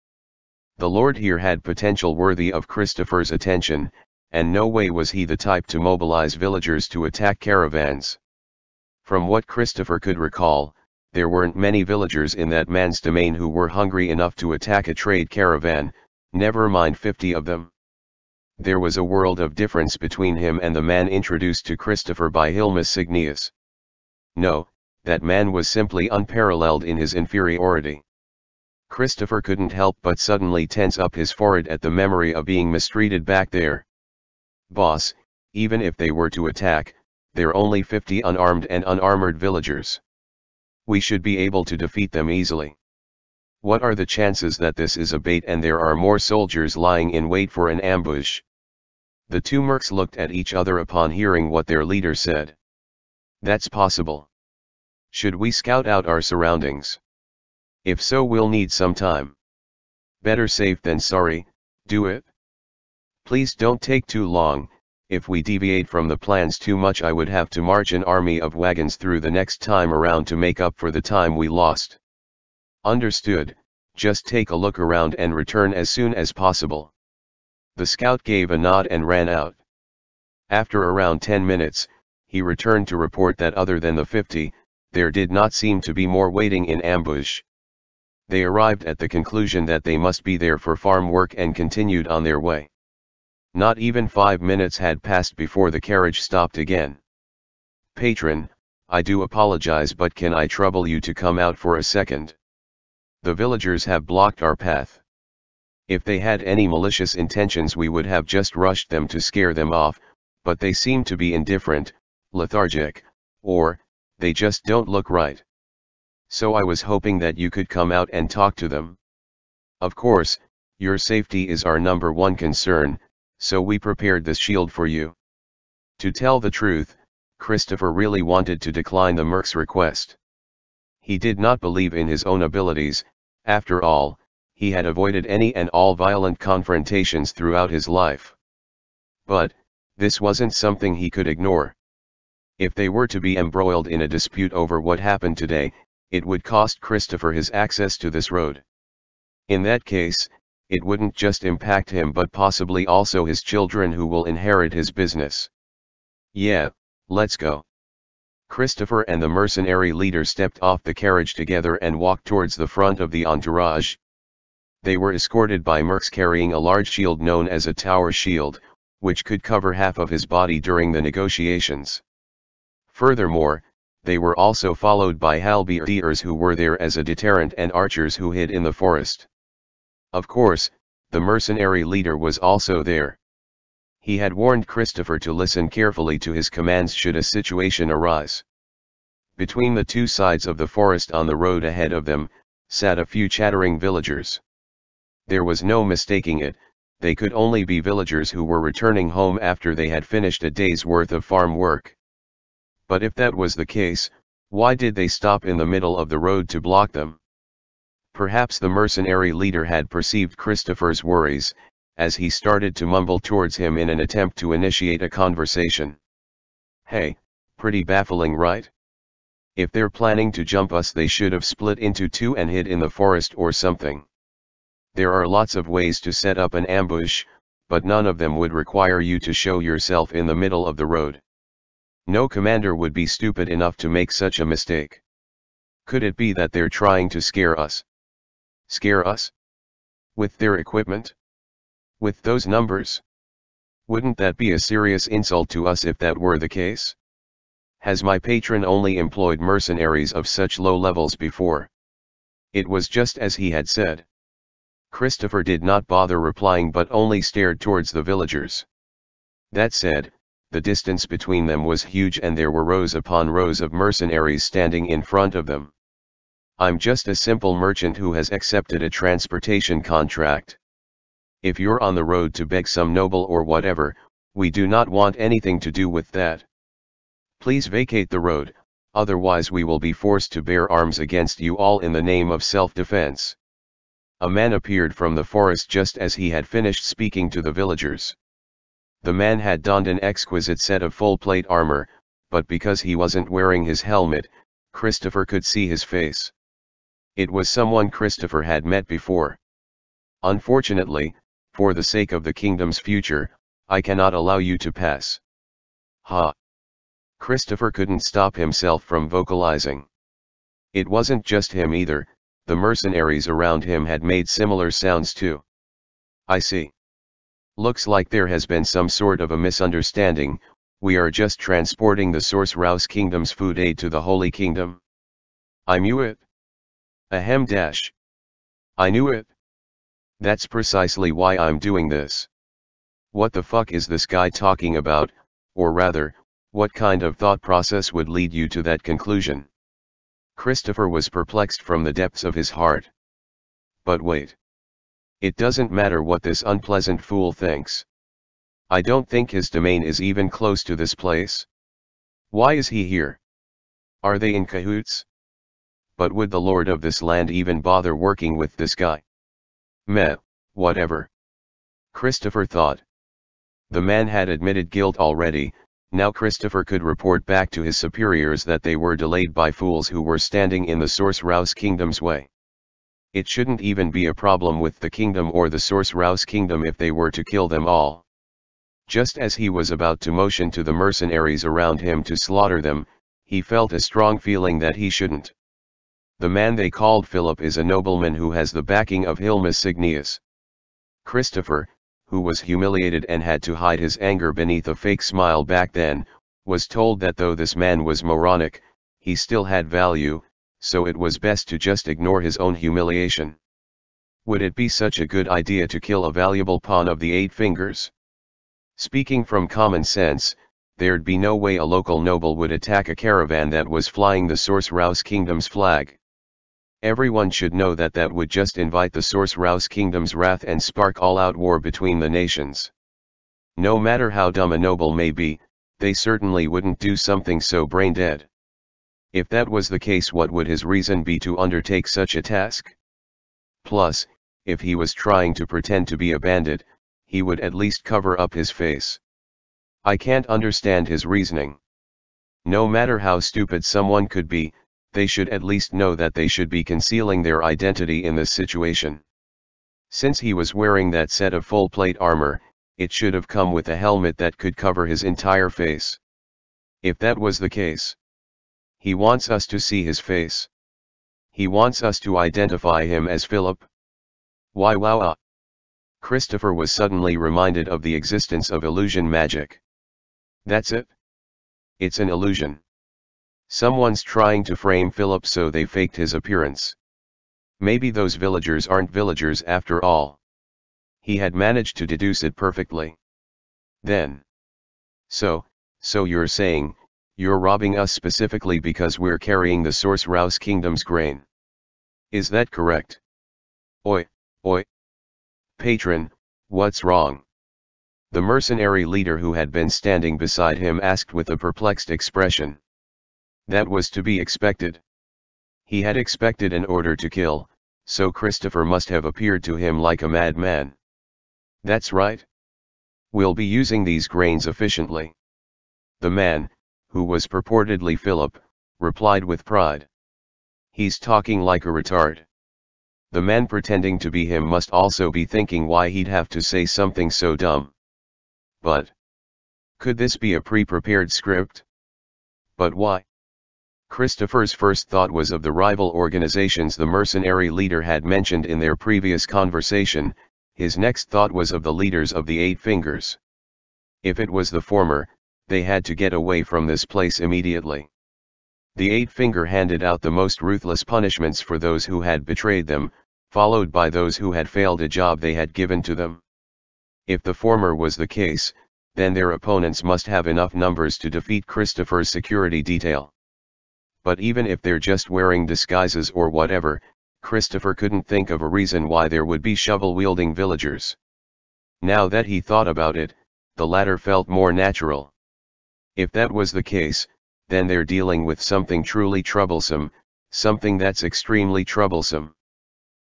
The lord here had potential worthy of Christopher's attention, and no way was he the type to mobilize villagers to attack caravans. From what Christopher could recall, there weren't many villagers in that man's domain who were hungry enough to attack a trade caravan, never mind 50 of them. There was a world of difference between him and the man introduced to Christopher by Hilmas Signius. No, that man was simply unparalleled in his inferiority. Christopher couldn't help but suddenly tense up his forehead at the memory of being mistreated back there. Boss, even if they were to attack, they're only 50 unarmed and unarmored villagers. We should be able to defeat them easily. What are the chances that this is a bait and there are more soldiers lying in wait for an ambush? The two mercs looked at each other upon hearing what their leader said. That's possible. Should we scout out our surroundings? If so, we'll need some time. Better safe than sorry, do it. Please don't take too long. If we deviate from the plans too much, I would have to march an army of wagons through the next time around to make up for the time we lost. Understood, just take a look around and return as soon as possible. The scout gave a nod and ran out. After around 10 minutes, he returned to report that other than the 50, there did not seem to be more waiting in ambush. They arrived at the conclusion that they must be there for farm work and continued on their way. Not even 5 minutes had passed before the carriage stopped again. Patron, I do apologize, but can I trouble you to come out for a second? The villagers have blocked our path. If they had any malicious intentions, we would have just rushed them to scare them off, but they seem to be indifferent, lethargic, or, they just don't look right. So I was hoping that you could come out and talk to them. Of course, your safety is our number one concern, so we prepared this shield for you. To tell the truth, Christopher really wanted to decline the merc's request. He did not believe in his own abilities. After all, he had avoided any and all violent confrontations throughout his life. But, this wasn't something he could ignore. If they were to be embroiled in a dispute over what happened today, it would cost Christopher his access to this road. In that case, it wouldn't just impact him but possibly also his children who will inherit his business. Yeah, let's go. Christopher and the mercenary leader stepped off the carriage together and walked towards the front of the entourage. They were escorted by mercs carrying a large shield known as a tower shield, which could cover half of his body during the negotiations. Furthermore, they were also followed by halberdiers who were there as a deterrent and archers who hid in the forest. Of course, the mercenary leader was also there. He had warned Christopher to listen carefully to his commands should a situation arise. Between the two sides of the forest on the road ahead of them, sat a few chattering villagers. There was no mistaking it, they could only be villagers who were returning home after they had finished a day's worth of farm work. But if that was the case, why did they stop in the middle of the road to block them? Perhaps the mercenary leader had perceived Christopher's worries, as he started to mumble towards him in an attempt to initiate a conversation. Hey, pretty baffling, right? If they're planning to jump us, they should have split into two and hid in the forest or something. There are lots of ways to set up an ambush, but none of them would require you to show yourself in the middle of the road. No commander would be stupid enough to make such a mistake. Could it be that they're trying to scare us? Scare us? With their equipment? With those numbers? Wouldn't that be a serious insult to us if that were the case? Has my patron only employed mercenaries of such low levels before? It was just as he had said. Christopher did not bother replying but only stared towards the villagers. That said, the distance between them was huge and there were rows upon rows of mercenaries standing in front of them. I'm just a simple merchant who has accepted a transportation contract. If you're on the road to beg some noble or whatever, we do not want anything to do with that. Please vacate the road, otherwise we will be forced to bear arms against you all in the name of self-defense. A man appeared from the forest just as he had finished speaking to the villagers. The man had donned an exquisite set of full plate armor, but because he wasn't wearing his helmet, Christopher could see his face. It was someone Christopher had met before. Unfortunately, for the sake of the kingdom's future, I cannot allow you to pass. Ha! Christopher couldn't stop himself from vocalizing. It wasn't just him either, the mercenaries around him had made similar sounds too. I see. Looks like there has been some sort of a misunderstanding. We are just transporting the Sorcerer's Kingdom's food aid to the Holy Kingdom. I knew it. Ahem dash. I knew it. That's precisely why I'm doing this. What the fuck is this guy talking about, or rather, what kind of thought process would lead you to that conclusion? Christopher was perplexed from the depths of his heart. But wait. It doesn't matter what this unpleasant fool thinks. I don't think his domain is even close to this place. Why is he here? Are they in cahoots? But would the lord of this land even bother working with this guy? Meh, whatever. Christopher thought. The man had admitted guilt already. Now Christopher could report back to his superiors that they were delayed by fools who were standing in the Sorcerer's Kingdom's way. It shouldn't even be a problem with the kingdom or the Sorcerer's Kingdom if they were to kill them all. Just as he was about to motion to the mercenaries around him to slaughter them, he felt a strong feeling that he shouldn't. The man they called Philip is a nobleman who has the backing of Hilmus Signius. Christopher, who was humiliated and had to hide his anger beneath a fake smile back then, was told that though this man was moronic, he still had value, so it was best to just ignore his own humiliation. Would it be such a good idea to kill a valuable pawn of the 8 fingers? Speaking from common sense, there'd be no way a local noble would attack a caravan that was flying the Sorcerer's Kingdom's flag. Everyone should know that that would just invite the Sorcerer's Kingdom's wrath and spark all-out war between the nations. No matter how dumb a noble may be, they certainly wouldn't do something so brain-dead. If that was the case, what would his reason be to undertake such a task? Plus, if he was trying to pretend to be a bandit, he would at least cover up his face. I can't understand his reasoning. No matter how stupid someone could be, they should at least know that they should be concealing their identity in this situation. Since he was wearing that set of full plate armor, it should have come with a helmet that could cover his entire face. If that was the case, he wants us to see his face. He wants us to identify him as Philip. Why wow. Christopher was suddenly reminded of the existence of illusion magic. That's it. It's an illusion. Someone's trying to frame Philip, so they faked his appearance. Maybe those villagers aren't villagers after all. He had managed to deduce it perfectly. Then. So you're saying, you're robbing us specifically because we're carrying the Sorcerer's Kingdom's grain. Is that correct? Oi. Patron, what's wrong? The mercenary leader who had been standing beside him asked with a perplexed expression. That was to be expected. He had expected an order to kill, so Christopher must have appeared to him like a madman. That's right. We'll be using these grains efficiently. The man, who was purportedly Philip, replied with pride. He's talking like a retard. The man pretending to be him must also be thinking why he'd have to say something so dumb. But could this be a pre-prepared script? But why? Christopher's first thought was of the rival organizations the mercenary leader had mentioned in their previous conversation. His next thought was of the leaders of the 8 Fingers. If it was the former, They had to get away from this place immediately. The Eight-Finger handed out the most ruthless punishments for those who had betrayed them, followed by those who had failed a job they had given to them. If the former was the case, then their opponents must have enough numbers to defeat Christopher's security detail. But even if they're just wearing disguises or whatever, Christopher couldn't think of a reason why there would be shovel-wielding villagers. Now that he thought about it, the latter felt more natural. If that was the case, then they're dealing with something truly troublesome, something that's extremely troublesome.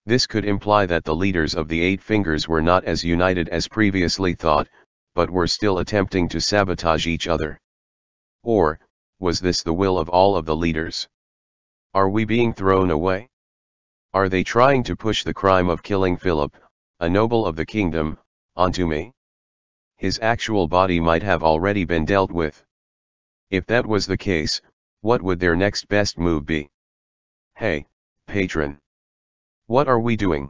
This could imply that the leaders of the Eight Fingers were not as united as previously thought, but were still attempting to sabotage each other. Or, was this the will of all of the leaders? Are we being thrown away? Are they trying to push the crime of killing Philip, a noble of the kingdom, onto me? His actual body might have already been dealt with. If that was the case, what would their next best move be? Hey, patron. What are we doing?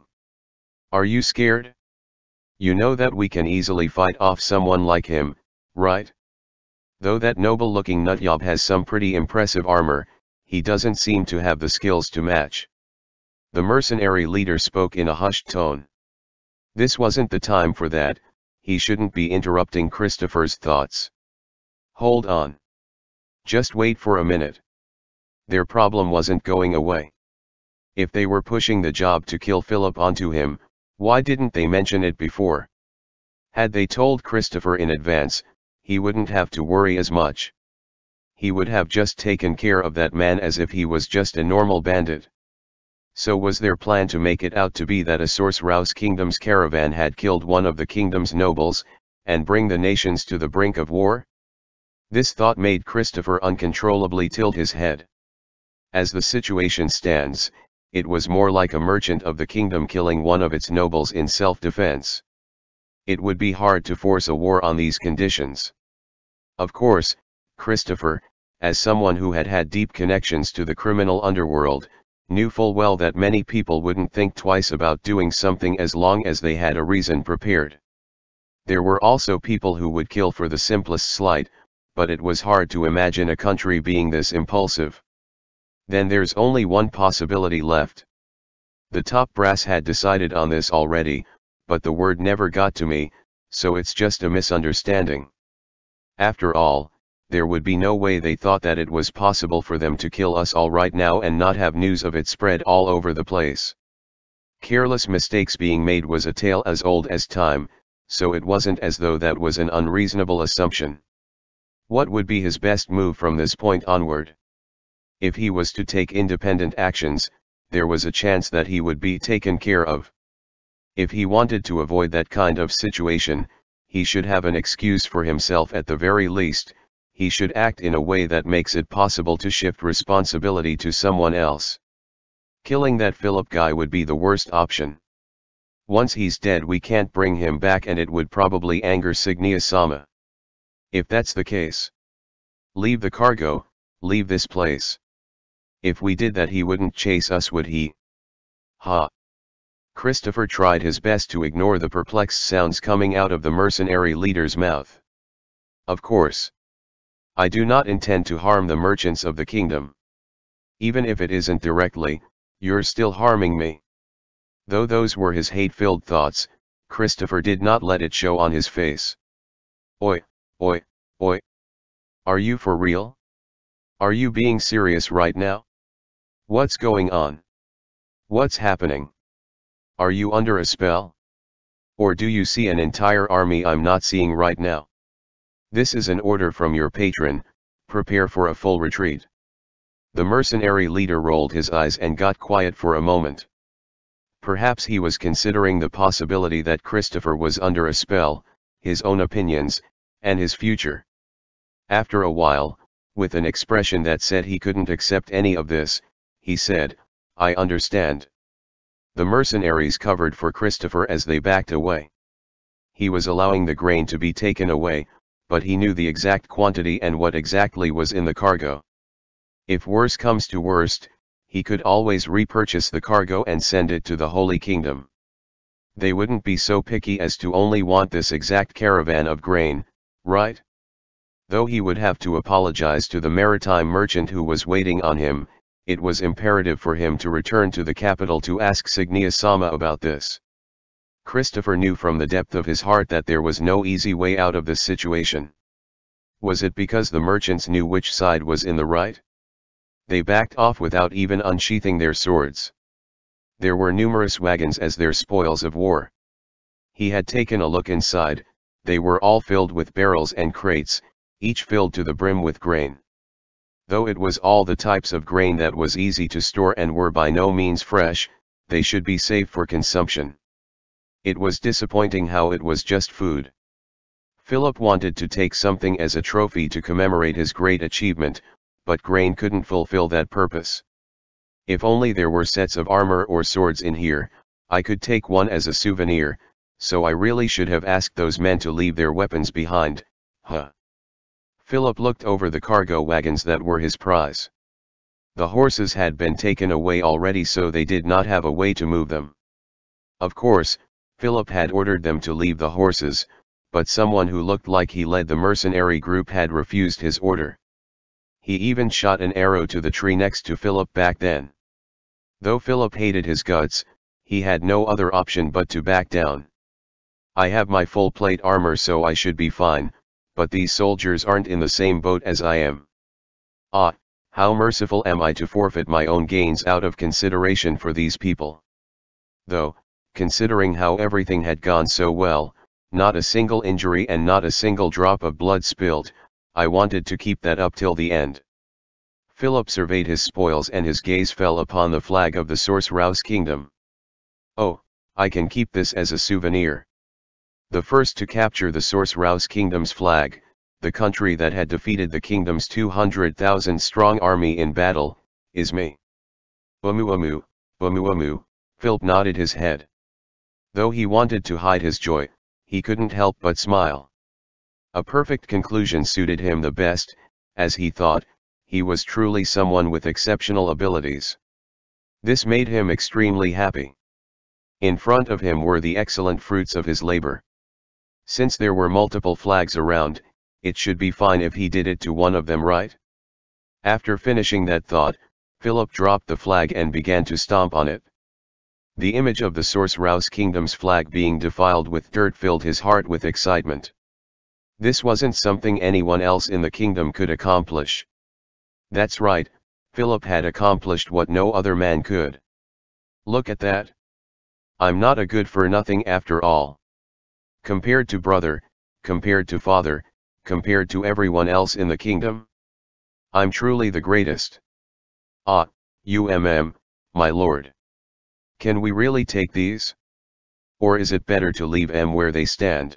Are you scared? You know that we can easily fight off someone like him, right? Though that noble-looking nutjob has some pretty impressive armor, he doesn't seem to have the skills to match. The mercenary leader spoke in a hushed tone. This wasn't the time for that, he shouldn't be interrupting Christopher's thoughts. Hold on. Just wait for a minute. Their problem wasn't going away. If they were pushing the job to kill Philip onto him, why didn't they mention it before? Had they told Christopher in advance, he wouldn't have to worry as much. He would have just taken care of that man as if he was just a normal bandit. So was their plan to make it out to be that a Sorcerer's Kingdom's caravan had killed one of the kingdom's nobles, and bring the nations to the brink of war? This thought made Christopher uncontrollably tilt his head. As the situation stands, it was more like a merchant of the kingdom killing one of its nobles in self-defense. It would be hard to force a war on these conditions. Of course, Christopher, as someone who had had deep connections to the criminal underworld, knew full well that many people wouldn't think twice about doing something as long as they had a reason prepared. There were also people who would kill for the simplest slight, but it was hard to imagine a country being this impulsive. Then there's only one possibility left. The top brass had decided on this already, but the word never got to me, so it's just a misunderstanding. After all, there would be no way they thought that it was possible for them to kill us all right now and not have news of it spread all over the place. Careless mistakes being made was a tale as old as time, so it wasn't as though that was an unreasonable assumption. What would be his best move from this point onward? If he was to take independent actions, there was a chance that he would be taken care of. If he wanted to avoid that kind of situation, he should have an excuse for himself at the very least. He should act in a way that makes it possible to shift responsibility to someone else. Killing that Philip guy would be the worst option. Once he's dead we can't bring him back and it would probably anger Signia-sama. If that's the case, leave the cargo, leave this place. If we did that he wouldn't chase us, would he? Ha! Christopher tried his best to ignore the perplexed sounds coming out of the mercenary leader's mouth. Of course. I do not intend to harm the merchants of the kingdom. Even if it isn't directly, you're still harming me. Though those were his hate-filled thoughts, Christopher did not let it show on his face. Oi, oi, oi. Are you for real? Are you being serious right now? What's going on? What's happening? Are you under a spell? Or do you see an entire army I'm not seeing right now? This is an order from your patron, prepare for a full retreat. The mercenary leader rolled his eyes and got quiet for a moment. Perhaps he was considering the possibility that Christopher was under a spell, his own opinions, and his future. After a while, with an expression that said he couldn't accept any of this, he said, I understand. The mercenaries covered for Christopher as they backed away. He was allowing the grain to be taken away, but he knew the exact quantity and what exactly was in the cargo. If worse comes to worst, he could always repurchase the cargo and send it to the Holy Kingdom. They wouldn't be so picky as to only want this exact caravan of grain, right? Though he would have to apologize to the maritime merchant who was waiting on him, it was imperative for him to return to the capital to ask Signia-sama about this. Christopher knew from the depth of his heart that there was no easy way out of this situation. Was it because the merchants knew which side was in the right? They backed off without even unsheathing their swords. There were numerous wagons as their spoils of war. He had taken a look inside. They were all filled with barrels and crates, each filled to the brim with grain. Though it was all the types of grain that was easy to store and were by no means fresh, they should be safe for consumption. It was disappointing how it was just food. Philip wanted to take something as a trophy to commemorate his great achievement, but grain couldn't fulfill that purpose. If only there were sets of armor or swords in here, I could take one as a souvenir, so I really should have asked those men to leave their weapons behind, huh? Philip looked over the cargo wagons that were his prize. The horses had been taken away already, so they did not have a way to move them. Of course, Philip had ordered them to leave the horses, but someone who looked like he led the mercenary group had refused his order. He even shot an arrow to the tree next to Philip back then. Though Philip hated his guts, he had no other option but to back down. I have my full plate armor, so I should be fine, but these soldiers aren't in the same boat as I am. Ah, how merciful am I to forfeit my own gains out of consideration for these people. Though, considering how everything had gone so well, not a single injury and not a single drop of blood spilled, I wanted to keep that up till the end. Philip surveyed his spoils and his gaze fell upon the flag of the Sorcerer's kingdom. Oh, I can keep this as a souvenir. The first to capture the Sorcerer's kingdom's flag, the country that had defeated the kingdom's 200,000 strong army in battle, is me. Umu, Philip nodded his head. Though he wanted to hide his joy, he couldn't help but smile. A perfect conclusion suited him the best, as he thought, he was truly someone with exceptional abilities. This made him extremely happy. In front of him were the excellent fruits of his labor. Since there were multiple flags around, it should be fine if he did it to one of them, right? After finishing that thought, Philip dropped the flag and began to stomp on it. The image of the Sorcerer's kingdom's flag being defiled with dirt filled his heart with excitement. This wasn't something anyone else in the kingdom could accomplish. That's right, Philip had accomplished what no other man could. Look at that. I'm not a good-for-nothing after all. Compared to brother, compared to father, compared to everyone else in the kingdom, I'm truly the greatest. Ah, my lord. Can we really take these? Or is it better to leave them where they stand?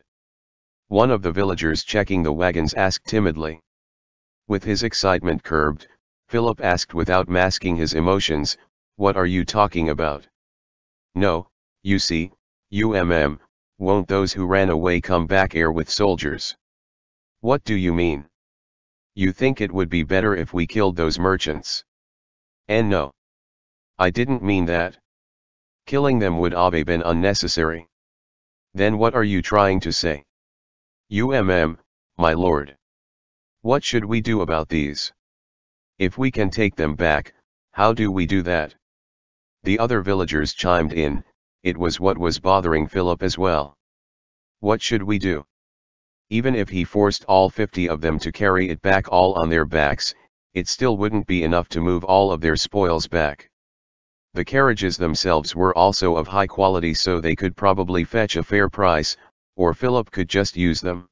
One of the villagers checking the wagons asked timidly. With his excitement curbed, Philip asked without masking his emotions, what are you talking about? No, you see, won't those who ran away come back here with soldiers? What do you mean? You think it would be better if we killed those merchants? And no. I didn't mean that. Killing them would have been unnecessary. Then what are you trying to say? My lord. What should we do about these? If we can take them back, how do we do that? The other villagers chimed in. It was what was bothering Philip as well. What should we do? Even if he forced all 50 of them to carry it back all on their backs, it still wouldn't be enough to move all of their spoils back. The carriages themselves were also of high quality, so they could probably fetch a fair price, or Philip could just use them.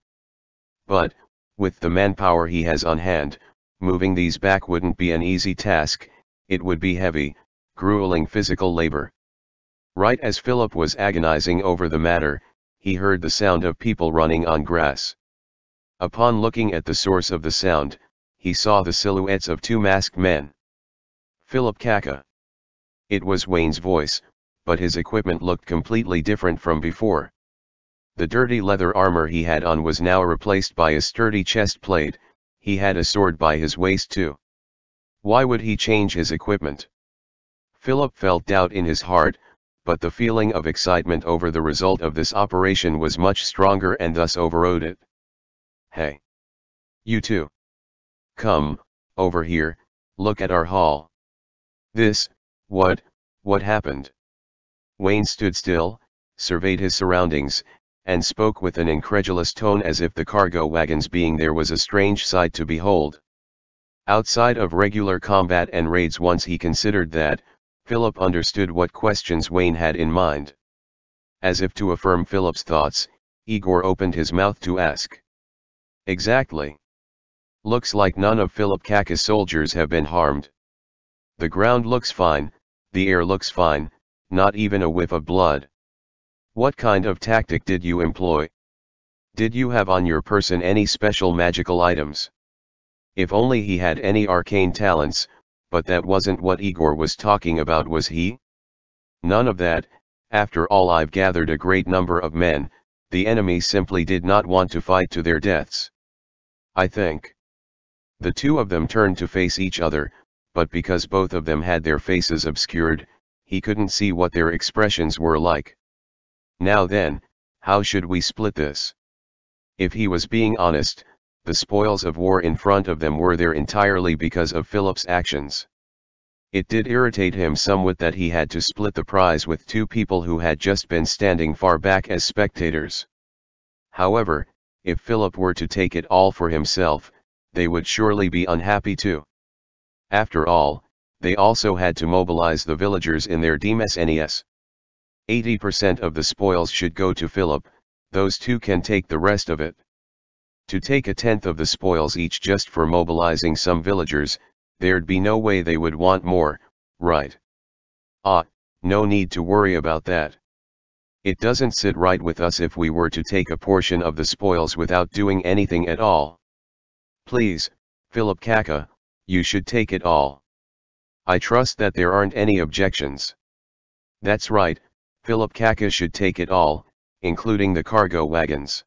But, with the manpower he has on hand, moving these back wouldn't be an easy task, it would be heavy, grueling physical labor. Right as Philip was agonizing over the matter, he heard the sound of people running on grass. Upon looking at the source of the sound, he saw the silhouettes of 2 masked men. Philip Kaka. It was Wayne's voice, but his equipment looked completely different from before. The dirty leather armor he had on was now replaced by a sturdy chest plate. He had a sword by his waist too. Why would he change his equipment? Philip felt doubt in his heart, but the feeling of excitement over the result of this operation was much stronger and thus overrode it. Hey! You too. Come, over here, look at our hall. What happened? Wayne stood still, surveyed his surroundings, and spoke with an incredulous tone as if the cargo wagons being there was a strange sight to behold. Outside of regular combat and raids once he considered that, Philip understood what questions Wayne had in mind. As if to affirm Philip's thoughts, Igor opened his mouth to ask. Exactly. Looks like none of Philip Kaka's soldiers have been harmed. The ground looks fine, the air looks fine, not even a whiff of blood. What kind of tactic did you employ? Did you have on your person any special magical items? If only he had any arcane talents, but that wasn't what Igor was talking about, was he? None of that. After all, I've gathered a great number of men, the enemy simply did not want to fight to their deaths. I think. The two of them turned to face each other, but because both of them had their faces obscured, he couldn't see what their expressions were like. Now then, how should we split this? If he was being honest, the spoils of war in front of them were there entirely because of Philip's actions. It did irritate him somewhat that he had to split the prize with two people who had just been standing far back as spectators. However, if Philip were to take it all for himself, they would surely be unhappy too. After all, they also had to mobilize the villagers in their DMSNES. 80% of the spoils should go to Philip, those two can take the rest of it. To take a tenth of the spoils each just for mobilizing some villagers, there'd be no way they would want more, right? No need to worry about that. It doesn't sit right with us if we were to take a portion of the spoils without doing anything at all. Please, Philip Kaka, you should take it all. I trust that there aren't any objections. That's right, Philip Kaka should take it all, including the cargo wagons.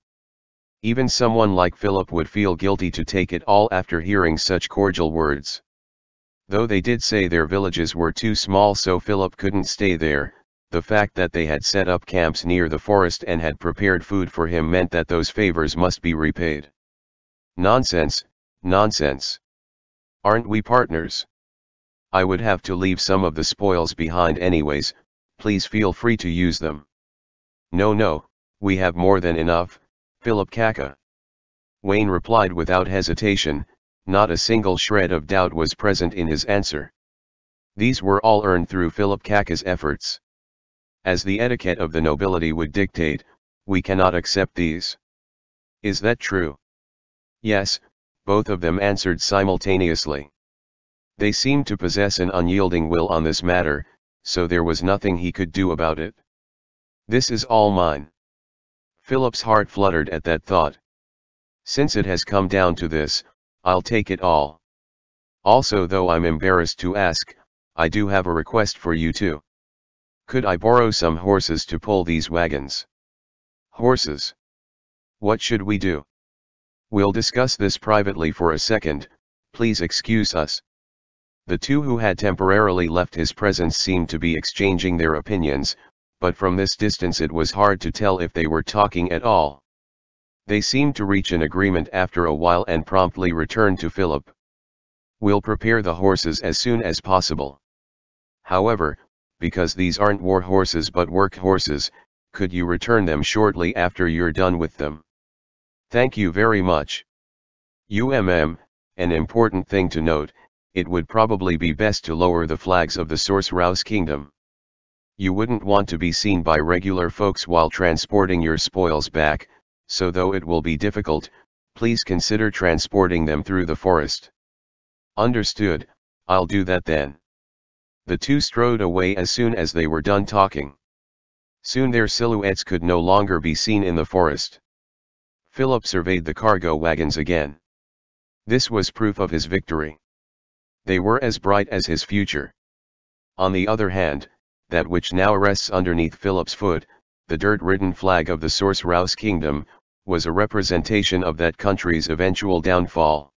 Even someone like Philip would feel guilty to take it all after hearing such cordial words. Though they did say their villages were too small so Philip couldn't stay there, the fact that they had set up camps near the forest and had prepared food for him meant that those favors must be repaid. Nonsense, nonsense. Aren't we partners? I would have to leave some of the spoils behind anyways, please feel free to use them. No, we have more than enough, Philip Kaka. Wayne replied without hesitation, not a single shred of doubt was present in his answer. These were all earned through Philip Kaka's efforts. As the etiquette of the nobility would dictate, we cannot accept these. Is that true? Yes, both of them answered simultaneously. They seemed to possess an unyielding will on this matter, so there was nothing he could do about it. This is all mine. Philip's heart fluttered at that thought. Since it has come down to this, I'll take it all. Also, though I'm embarrassed to ask, I do have a request for you too. Could I borrow some horses to pull these wagons? Horses? What should we do? We'll discuss this privately for a second, please excuse us. The two who had temporarily left his presence seemed to be exchanging their opinions, but from this distance it was hard to tell if they were talking at all. They seemed to reach an agreement after a while and promptly returned to Philip. We'll prepare the horses as soon as possible. However, because these aren't war horses but work horses, could you return them shortly after you're done with them? Thank you very much. An important thing to note, it would probably be best to lower the flags of the Sorcerer's Kingdom. You wouldn't want to be seen by regular folks while transporting your spoils back, so though it will be difficult, please consider transporting them through the forest. Understood, I'll do that then. The two strode away as soon as they were done talking. Soon their silhouettes could no longer be seen in the forest. Philip surveyed the cargo wagons again. This was proof of his victory. They were as bright as his future. On the other hand, that which now rests underneath Philip's foot, the dirt-ridden flag of the Sorcerer's Kingdom, was a representation of that country's eventual downfall.